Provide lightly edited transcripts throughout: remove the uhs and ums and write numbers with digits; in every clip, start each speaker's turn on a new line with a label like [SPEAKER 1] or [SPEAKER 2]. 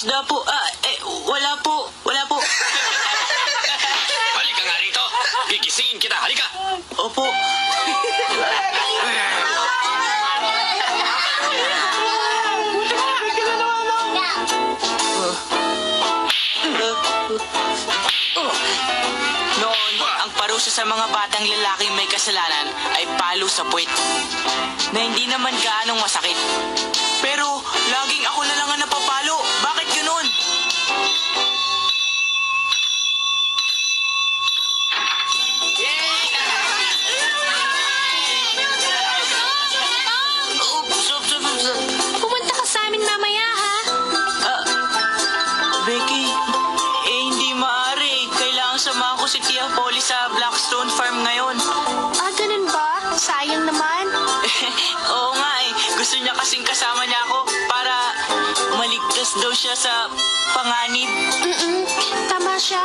[SPEAKER 1] isda po. Wala po. Wala po.
[SPEAKER 2] Halika nga rito. Gigisingin kita. Halika.
[SPEAKER 1] Opo. Noon, ang parusa sa mga batang lalaking may kasalanan ay palo sa puwet. Na hindi naman gaanong masakit. Pero, laging ako na lang ang napapalo. Bakit ganun?
[SPEAKER 3] Pumunta ka sa amin mamaya, ha?
[SPEAKER 1] Becky, hindi maaari. Kailangan samahan ko si Tia Polly sa Blackstone Farm ngayon.
[SPEAKER 3] Ganun ba? Sayang naman.
[SPEAKER 1] Oo nga eh. Gusto niya kasing kasama niya ako para maligtas daw siya sa panganib.
[SPEAKER 3] Tama siya.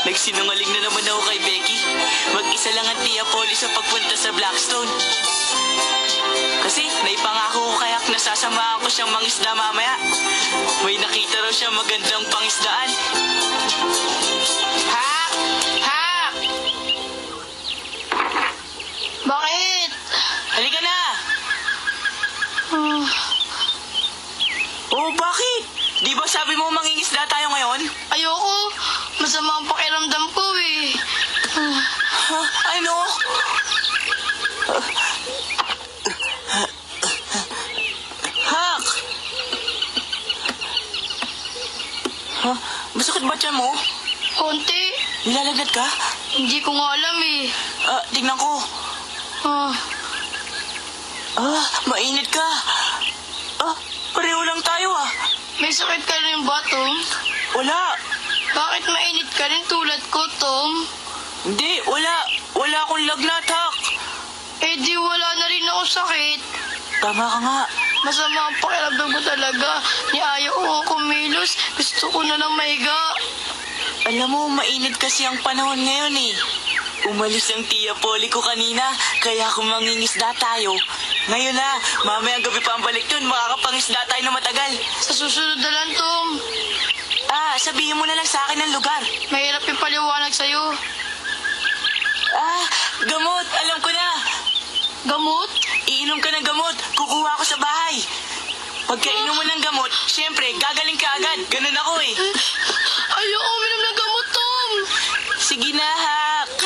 [SPEAKER 1] Nagsinungaling na naman ako kay Becky. Mag-isa lang ang Tia Polly sa pagpunta sa Blackstone. Kasi naipangako ko kay Hak na sasamahan ko siyang mangisda mamaya. May nakita raw siya magandang pangisdaan. Hak! Hak!
[SPEAKER 3] Bakit?
[SPEAKER 1] Halika na! Oh, bakit? Di ba sabi mo mangingisda tayo ngayon?
[SPEAKER 3] Ayoko. Masama ang pakiramdam ko, eh.
[SPEAKER 1] Ano? Hak! Masakit ba tiyan mo?
[SPEAKER 3] Konti.
[SPEAKER 1] Nilalagnat ka?
[SPEAKER 3] Hindi ko nga alam, eh.
[SPEAKER 1] Tignan ko. Mainit ka. Pareho lang tayo
[SPEAKER 3] May sakit ka rin ba, Tom?
[SPEAKER 1] Wala.
[SPEAKER 3] Bakit mainit ka rin tulad ko, Tom?
[SPEAKER 1] Hindi, wala. Wala akong lagnat, Hak.
[SPEAKER 3] Eh di wala na rin ako sakit.
[SPEAKER 1] Tama ka nga.
[SPEAKER 3] Masama ang pakiramdam ko talaga. Ni ayaw ko nga kumilos. Gusto ko na lang maiga.
[SPEAKER 1] Alam mo, mainit kasi ang panahon ngayon eh. Umalis ang Tia Polly ko kanina, kaya kung mangingisda tayo. Ngayon na, mamayang gabi pa ang balik dun, makakapangisda tayo na matagal.
[SPEAKER 3] Sa susunod na lang, Tom.
[SPEAKER 1] Sabihin mo na lang sa akin ang lugar.
[SPEAKER 3] Mahirap yung paliwanag sa'yo.
[SPEAKER 1] Gamot, alam ko na.
[SPEAKER 3] Gamot?
[SPEAKER 1] Iinom ka ng gamot, kukuha ko sa bahay. Pagkainom mo ng gamot, syempre, gagaling ka agad. Ganun ako eh.
[SPEAKER 3] Ayoko uminom ng gamot, Tom.
[SPEAKER 1] Sige na, Hak.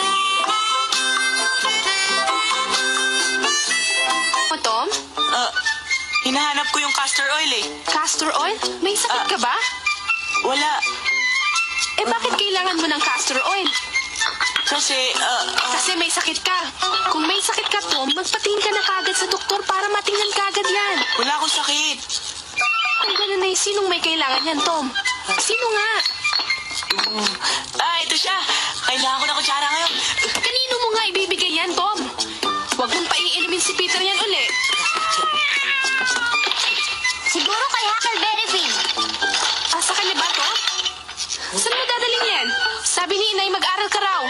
[SPEAKER 3] Tom?
[SPEAKER 1] Hinahanap ko yung castor oil eh.
[SPEAKER 3] Castor oil? May sakit ka ba?
[SPEAKER 1] Wala.
[SPEAKER 3] Bakit kailangan mo ng castor oil?
[SPEAKER 1] Kasi,
[SPEAKER 3] Kasi may sakit ka. Kung may sakit ka, Tom, magpatingin ka na kagad sa doktor para matingnan kagad yan.
[SPEAKER 1] wala akong sakit.
[SPEAKER 3] Kung gano'n ay sinong may kailangan yan, Tom? Sino nga?
[SPEAKER 1] Ito siya. Kailangan ko na kutsara ngayon.
[SPEAKER 3] Kanino mo nga ibibigay yan, Tom? Huwag mong paiinumin si Peter yan uli. Siguro kay Huckleberry Finn. Sa kanya ba, Tom? Saan mo dadalhin yan? Sabi ni Inay mag-aral ka raw.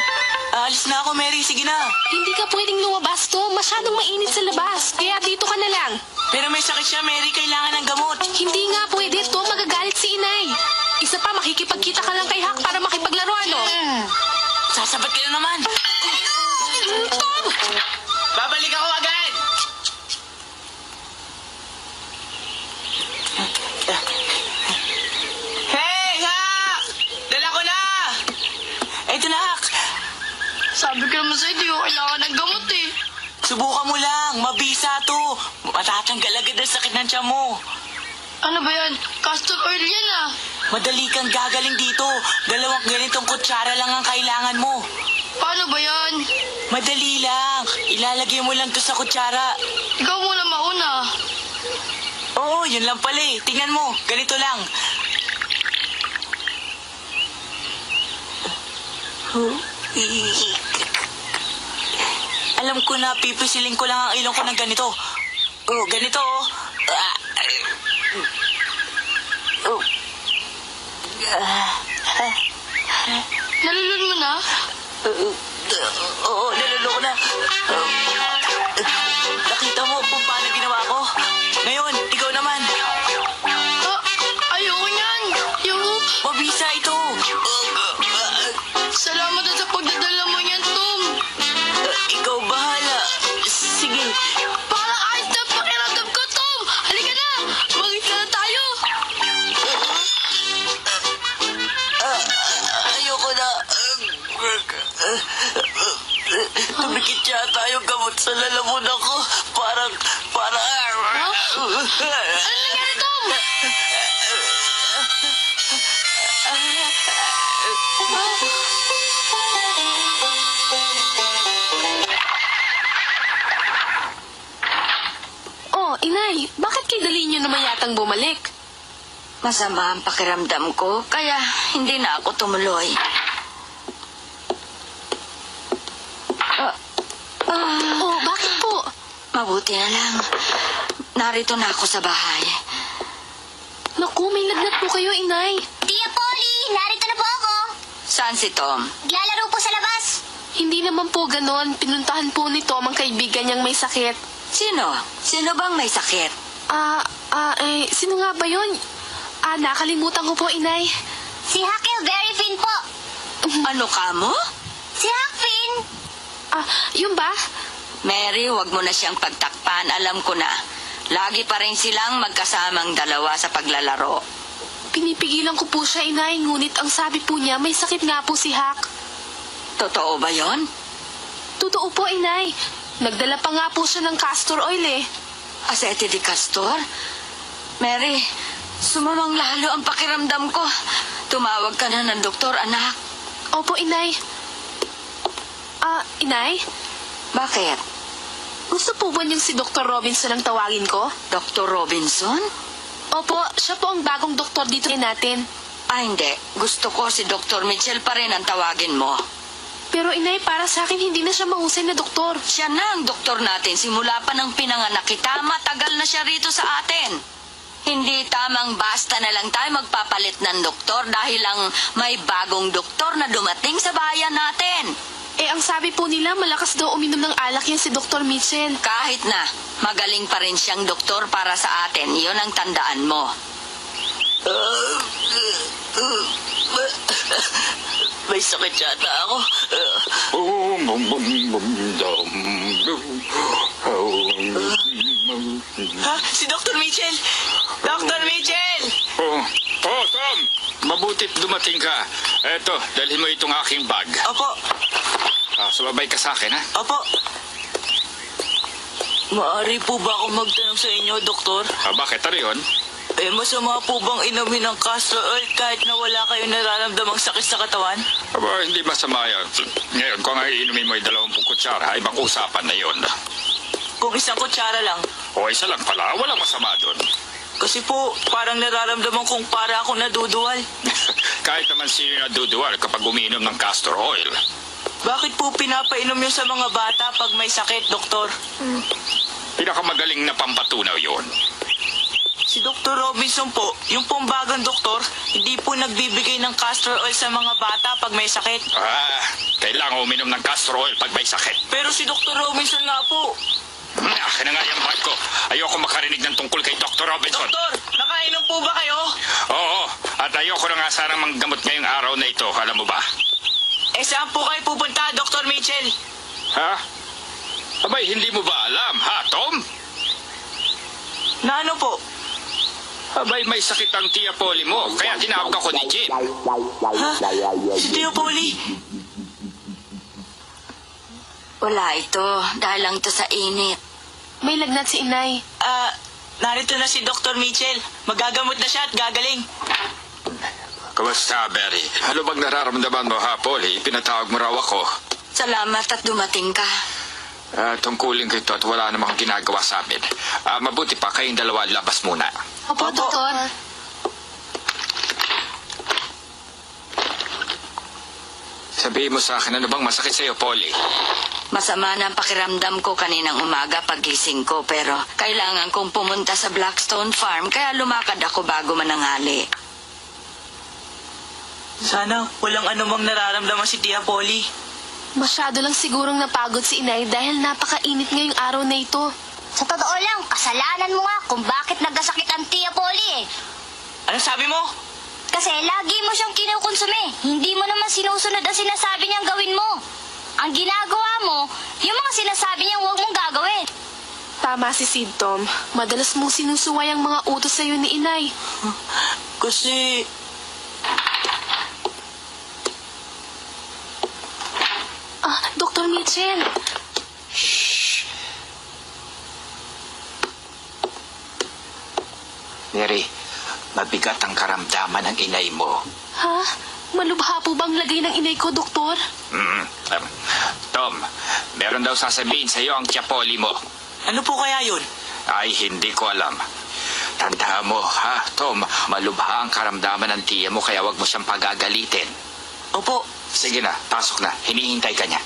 [SPEAKER 1] Alis na ako, Mary. Sige na.
[SPEAKER 3] Hindi ka pwedeng lumabas, Tom. Masyadong mainit sa labas. Kaya dito ka na lang.
[SPEAKER 1] Pero may sakit siya, Mary. Kailangan ng gamot.
[SPEAKER 3] Hindi nga pwede, Tom. Magagalit si Inay. Isa pa, makikipagkita ka lang kay Huck para makipaglaro, ano?
[SPEAKER 1] Sasabat ka na naman.
[SPEAKER 3] Tom!
[SPEAKER 1] Babalik ako agad. Hey, Hak! Dala ko na! Ito na, Hak.
[SPEAKER 3] Sabi ko naman sa'yo, di ko kailangan ng gamot eh.
[SPEAKER 1] Subukan mo lang. Mabisa to. Matatanggal agad ang sakit ng tiyan mo.
[SPEAKER 3] Ano ba yan? Castor oil yan ah.
[SPEAKER 1] Madali kang gagaling dito. 2 ganitong kutsara lang ang kailangan mo.
[SPEAKER 3] Paano ba yan?
[SPEAKER 1] Madali lang. Ilalagay mo lang to sa kutsara.
[SPEAKER 3] Ikaw muna mauna.
[SPEAKER 1] Oo, yun lang pala eh. Tingnan mo. Ganito lang. Alam ko na pipisilin ko lang ang ilong ko ng ganito. Oh, ganito oh.
[SPEAKER 3] Nalulun mo na?
[SPEAKER 1] Oo, naluloko na. Nakita mo kung paano ginawa ko. Ngayon, ikaw naman.
[SPEAKER 3] Ayoko
[SPEAKER 1] Dumikit yata yung gamot sa lalamon ako. Parang...
[SPEAKER 3] Ano nangyari, Tom? Oh, inay, bakit kay dali niyo naman yatang bumalik?
[SPEAKER 4] Masama ang pakiramdam ko, kaya hindi na ako tumuloy.
[SPEAKER 3] Oh, bakit po?
[SPEAKER 4] Mabuti na lang. Narito na ako sa bahay.
[SPEAKER 3] Naku, may lagnat po kayo, inay.
[SPEAKER 5] Tia Polly, narito na po ako.
[SPEAKER 4] Saan si Tom?
[SPEAKER 5] Naglalaro po sa labas.
[SPEAKER 3] Hindi naman po ganon. Pinuntahan po ni Tom ang kaibigan niyang may sakit.
[SPEAKER 4] Sino? Sino bang may sakit?
[SPEAKER 3] Sino nga ba yun? Nakalimutan ko po, inay.
[SPEAKER 5] Si Huckleberry Finn po.
[SPEAKER 4] Ano ka mo?
[SPEAKER 5] Si Huck Finn.
[SPEAKER 3] Yun ba?
[SPEAKER 4] Mary, wag mo na siyang pagtakpan. Alam ko na. Lagi pa rin silang magkasamang dalawa sa paglalaro.
[SPEAKER 3] Pinipigilan ko po siya, inay. Ngunit ang sabi po niya, may sakit nga po si Huck.
[SPEAKER 4] Totoo ba yon?
[SPEAKER 3] Totoo po, inay. Nagdala pa nga po siya ng castor oil eh.
[SPEAKER 4] Asete de Castor? Mary, sumamang lalo ang pakiramdam ko. Tumawag ka na ng doktor, anak.
[SPEAKER 3] Opo, inay. Inay?
[SPEAKER 4] Bakit?
[SPEAKER 3] Gusto po ba niyong si Dr. Robinson ang tawagin ko?
[SPEAKER 4] Dr. Robinson?
[SPEAKER 3] Opo, siya po ang bagong doktor dito natin.
[SPEAKER 4] Hindi. Gusto ko si Dr. Mitchell pa rin ang tawagin mo.
[SPEAKER 3] Pero inay, para sa akin hindi na siya mahusay na doktor.
[SPEAKER 4] Siya na ang doktor natin. Simula pa ng pinanganak kita, matagal na siya rito sa atin. Hindi tamang basta na lang tayo magpapalit ng doktor dahil lang may bagong doktor na dumating sa bayan natin.
[SPEAKER 3] Ang sabi po nila, malakas daw uminom ng alak yan si Dr. Mitchell.
[SPEAKER 4] Kahit na, magaling pa rin siyang doktor para sa atin. Iyon ang tandaan mo.
[SPEAKER 1] May sakit yata ako. Si Dr. Mitchell! Dr. Mitchell!
[SPEAKER 2] Tom! Mabutit dumating ka. Eto, dalhin mo itong aking bag.
[SPEAKER 1] Opo,
[SPEAKER 2] Sumabay ka sa akin, ha?
[SPEAKER 1] opo. Maaari po ba ako magtanong sa inyo, doktor?
[SPEAKER 2] Bakit? Ano yun?
[SPEAKER 1] Masama po bang inumin ng castor oil kahit na wala kayong nararamdamang sakit sa katawan?
[SPEAKER 2] Hindi masama yan. Ngayon, kung ang iinumin mo ay 20 kutsara, ibang usapan na yun.
[SPEAKER 1] Kung isang kutsara lang.
[SPEAKER 2] O isa lang pala, walang masama doon.
[SPEAKER 1] Kasi po, parang nararamdaman kong para ako naduduwal.
[SPEAKER 2] Kahit naman sino naduduwal kapag umiinom ng castor oil.
[SPEAKER 1] Bakit po pinapainom yun sa mga bata pag may sakit, doktor?
[SPEAKER 2] Pinakamagaling na pampatunaw yun.
[SPEAKER 1] Si Dr. Robinson po, yung pong bagong doktor, hindi po nagbibigay ng castor oil sa mga bata pag may sakit.
[SPEAKER 2] Kailangan uminom ng castor oil pag may sakit.
[SPEAKER 1] Pero si Dr. Robinson nga po.
[SPEAKER 2] Akin na nga yung bag ko. Ayoko makarinig ng tungkol kay Dr. Robinson.
[SPEAKER 1] Doktor, nakainom po ba kayo?
[SPEAKER 2] Oo, at ayoko na nga sanang manggamot ngayong araw na ito. Alam mo ba?
[SPEAKER 1] Saan po kayo pupunta, Dr. Mitchell?
[SPEAKER 2] Ha? Abay, hindi mo ba alam, ha, Tom?
[SPEAKER 1] Na ano po?
[SPEAKER 2] Abay, may sakit ang Tia Polly mo, kaya tinawag ako ni Jim.
[SPEAKER 1] Ha? Si Tio Polly?
[SPEAKER 4] Wala ito. Dahil lang ito sa init.
[SPEAKER 3] May lagnat si inay.
[SPEAKER 1] Narito na si Dr. Mitchell. Magagamot na siya at gagaling.
[SPEAKER 2] Kamusta, Berry? Ano bang nararamdaman mo, ha, Polly? Pinatawag mo raw ako.
[SPEAKER 4] Salamat at dumating ka.
[SPEAKER 2] Tungkulin ko ito at wala namang ginagawa sa amin. Mabuti pa kayong dalawa labas muna.
[SPEAKER 3] Opo, doktor.
[SPEAKER 2] Sabihin mo sa akin, ano bang masakit sa'yo, Polly?
[SPEAKER 4] Masama na ang pakiramdam ko kaninang umaga pagising ko, pero kailangan kong pumunta sa Blackstone Farm kaya lumakad ako bago mananghali.
[SPEAKER 1] Sana walang anumang nararamdaman si Tia Polly.
[SPEAKER 3] Masyado lang sigurong napagod si inay dahil napakainit ngayong araw na ito.
[SPEAKER 5] Sa totoo lang, kasalanan mo nga kung bakit nagkasakit ang Tia Polly eh.
[SPEAKER 1] Anong sabi mo?
[SPEAKER 5] Kasi lagi mo siyang kinukonsumi. Hindi mo naman sinusunod ang sinasabi niyang gawin mo. Ang ginagawa mo, yung mga sinasabi niyang huwag mong gagawin.
[SPEAKER 3] Tama si Sid, Tom. Madalas mong sinusuway ang mga utos sa'yo ni inay.
[SPEAKER 1] Kasi...
[SPEAKER 3] Dr. Mitchell.
[SPEAKER 2] Mary, mabigat ang karamdaman ng inay mo.
[SPEAKER 3] Ha? Malubha po bang lagay ng inay ko, doktor?
[SPEAKER 2] Tom, meron daw sasabihin sa iyo ang tiyapoli mo.
[SPEAKER 1] Ano po kaya yun?
[SPEAKER 2] Ay, hindi ko alam. Tandaan mo, ha, Tom, malubha ang karamdaman ng tiya mo kaya wag mo siyang pagagalitin.
[SPEAKER 1] Opo.
[SPEAKER 2] Sige na, pasok na. Hinihintay ka niya.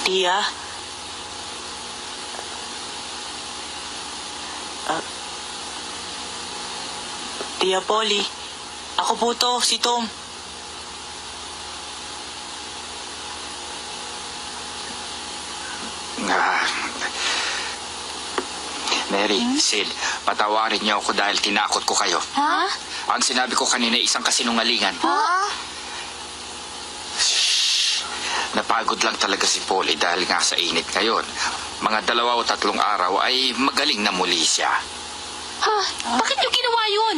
[SPEAKER 1] Tia? Tia Polly, ako po to, si Tom.
[SPEAKER 2] Ah. Mary, Sid, patawarin niyo ako dahil tinakot ko kayo.
[SPEAKER 5] Ha?
[SPEAKER 2] Ang sinabi ko kanina isang kasinungalingan.
[SPEAKER 5] Ha?
[SPEAKER 2] Napagod lang talaga si Polly dahil nga sa init ngayon. Mga 2 o 3 araw ay magaling na muli siya.
[SPEAKER 3] Ha? Bakit niyo ginawa yun?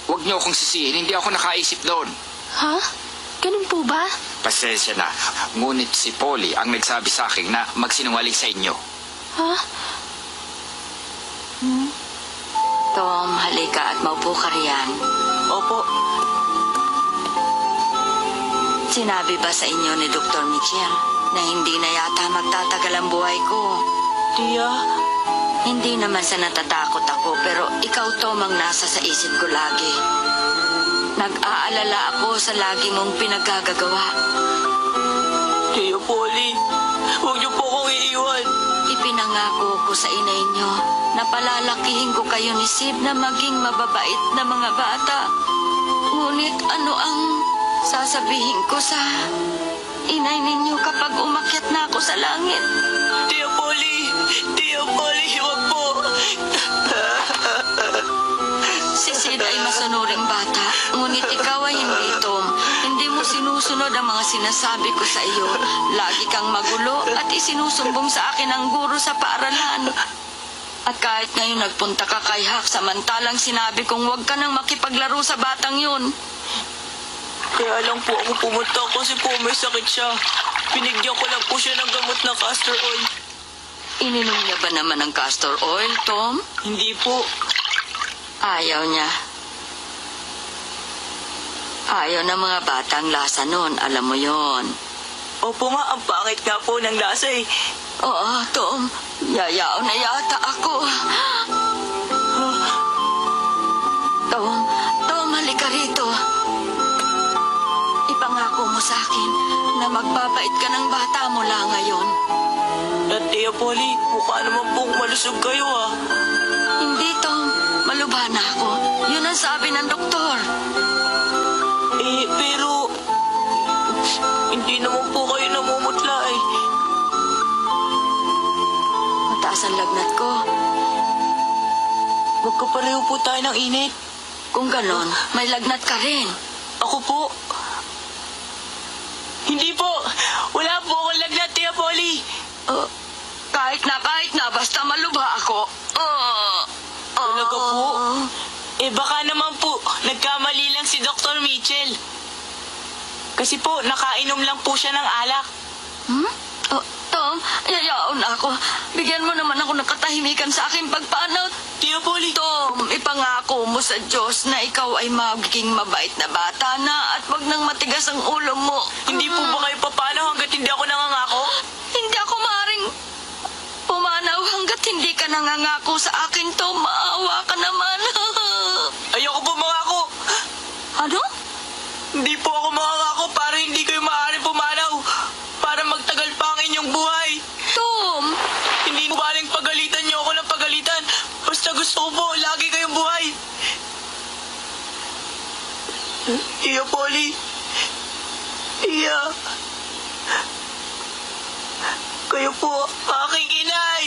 [SPEAKER 2] Huwag niyo akong sisihin. Hindi ako nakaisip doon.
[SPEAKER 3] Ha? Ganun po ba?
[SPEAKER 2] Pasensya na. Ngunit si Polly ang nagsabi sa akin na magsinungaling sa inyo.
[SPEAKER 3] Ha?
[SPEAKER 4] Tom, halika at maupo ka riyan.
[SPEAKER 1] Opo.
[SPEAKER 4] Sinabi ba sa inyo ni Dr. Mitchell na hindi na yata magtatagal ang buhay ko?
[SPEAKER 1] Tia?
[SPEAKER 4] Hindi naman sa natatakot ako, pero ikaw, Tom, ang nasa sa isip ko lagi. Nag-aalala ako sa lagi mong pinaggagawa.
[SPEAKER 1] Tia Polly, huwag niyo po akong iiwan.
[SPEAKER 4] Ipinangako ko sa inay niyo na palalakihin ko kayo ni Sib na maging mababait na mga bata. Ngunit ano ang sasabihin ko sa inay ninyo kapag umakyat na ako sa langit?
[SPEAKER 1] Tia Polly, huwag po.
[SPEAKER 4] Si Sid ay masunuring bata, ngunit ikaw ay hindi, Tom. Hindi mo sinusunod ang mga sinasabi ko sa iyo. Lagi kang magulo at isinusumbong sa akin ang guro sa paaralan. At kahit ngayon nagpunta ka kay Hak, samantalang sinabi kong huwag ka nang makipaglaro sa batang yun.
[SPEAKER 1] Kaya lang po ako pumunta kasi po may sakit siya. Binigyan ko lang po siya ng gamot na castor oil.
[SPEAKER 4] Ininom niya ba naman ng castor oil, Tom?
[SPEAKER 1] Hindi po.
[SPEAKER 4] Ayaw niya. Ayaw ng mga batang lasa nun, alam mo yon.
[SPEAKER 1] Opo nga, ang pangit nga po ng lasa eh.
[SPEAKER 4] Oo, Tom. Yayaw na yata ako. Tom, halika rito. Ipangako mo sa akin na magbabait ka ng bata mula ngayon.
[SPEAKER 1] At Tia Polly, mukha naman pong malusog kayo ah.
[SPEAKER 4] Hindi, Tom. Malubha na ako. Yun ang sabi ng doktor.
[SPEAKER 1] Pero... hindi naman po kayo namumutla eh.
[SPEAKER 4] Mataas ang lagnat ko.
[SPEAKER 1] Magkapareho po tayo ng init.
[SPEAKER 4] Kung ganon, may lagnat ka rin.
[SPEAKER 1] Ako po. Hindi po. Wala po akong lagnat, Tia Polly.
[SPEAKER 4] Kahit na, basta malubha ako.
[SPEAKER 1] Talaga po? Baka naman po, nagkamali lang si Dr. Mitchell. Kasi po, nakainom lang po siya ng alak.
[SPEAKER 4] Tom, yayaon na ako. Bigyan mo naman ako ng katahimikan sa aking pagpanaw.
[SPEAKER 1] Tia Polly.
[SPEAKER 4] Tom, ipangako mo sa Diyos na ikaw ay magiging mabait na bata na at wag nang matigas ang ulo mo.
[SPEAKER 1] Hindi po ba kayo papanaw hanggat hindi ako nangangako?
[SPEAKER 4] Hindi ako maaaring pumanaw hanggat hindi ka nangangako sa akin, Tom. Maawa ka naman.
[SPEAKER 1] Ayoko po mangako.
[SPEAKER 4] Ano?
[SPEAKER 1] Hindi po ako mangangako para hindi kayo maaaring pumanaw. Para magtagal pa ang inyong buhay.
[SPEAKER 4] Tom!
[SPEAKER 1] Hindi mo baling pagalitan niyo ako ng pagalitan. Basta gusto ko po, lagi kayong buhay. Tia Polly. Tia. Kayo po, aking inay.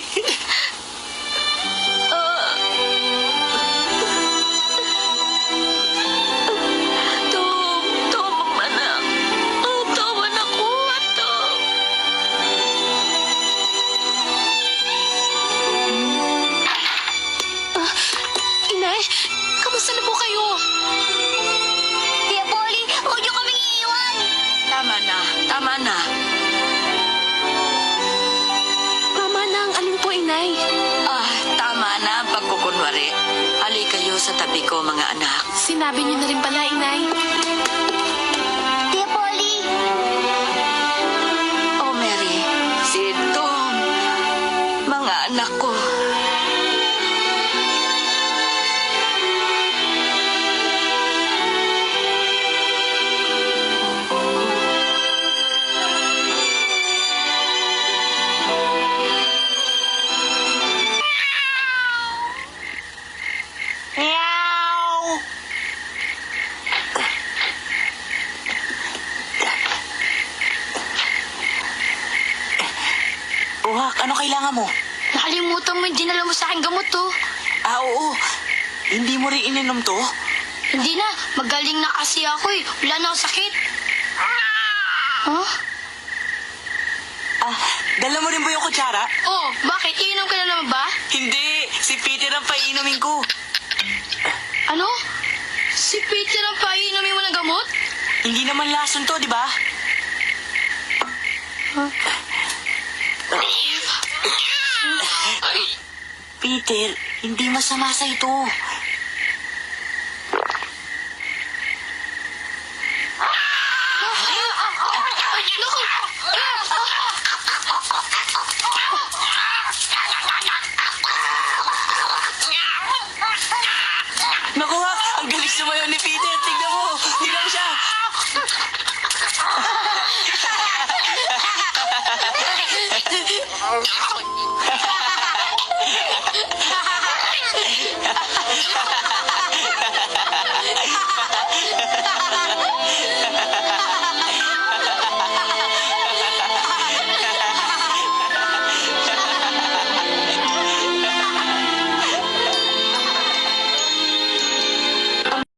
[SPEAKER 4] na, anak.
[SPEAKER 3] Sinabi niyo na rin pala, Inay.
[SPEAKER 5] Tia Polly,
[SPEAKER 4] Oh, Mary, si Tom, mga anak ko.
[SPEAKER 1] Meow! Wak, ano kailangan mo?
[SPEAKER 3] Nakalimutan mo yung dinala mo sa aking gamot, oh.
[SPEAKER 1] Ah, oo. Hindi mo rin ininom to?
[SPEAKER 3] Hindi na, magaling na kasi ako eh. Wala na ako sakit. Huh?
[SPEAKER 1] Ah, dala mo rin ba yung kutsara?
[SPEAKER 3] Oh, bakit? Iinom ka na naman ba?
[SPEAKER 1] Hindi, si Peter ang painumin ko.
[SPEAKER 3] Ano? Si Peter ang paiinumin mo ng gamot?
[SPEAKER 1] Hindi naman lason to, di ba? Peter, hindi masama sa ito.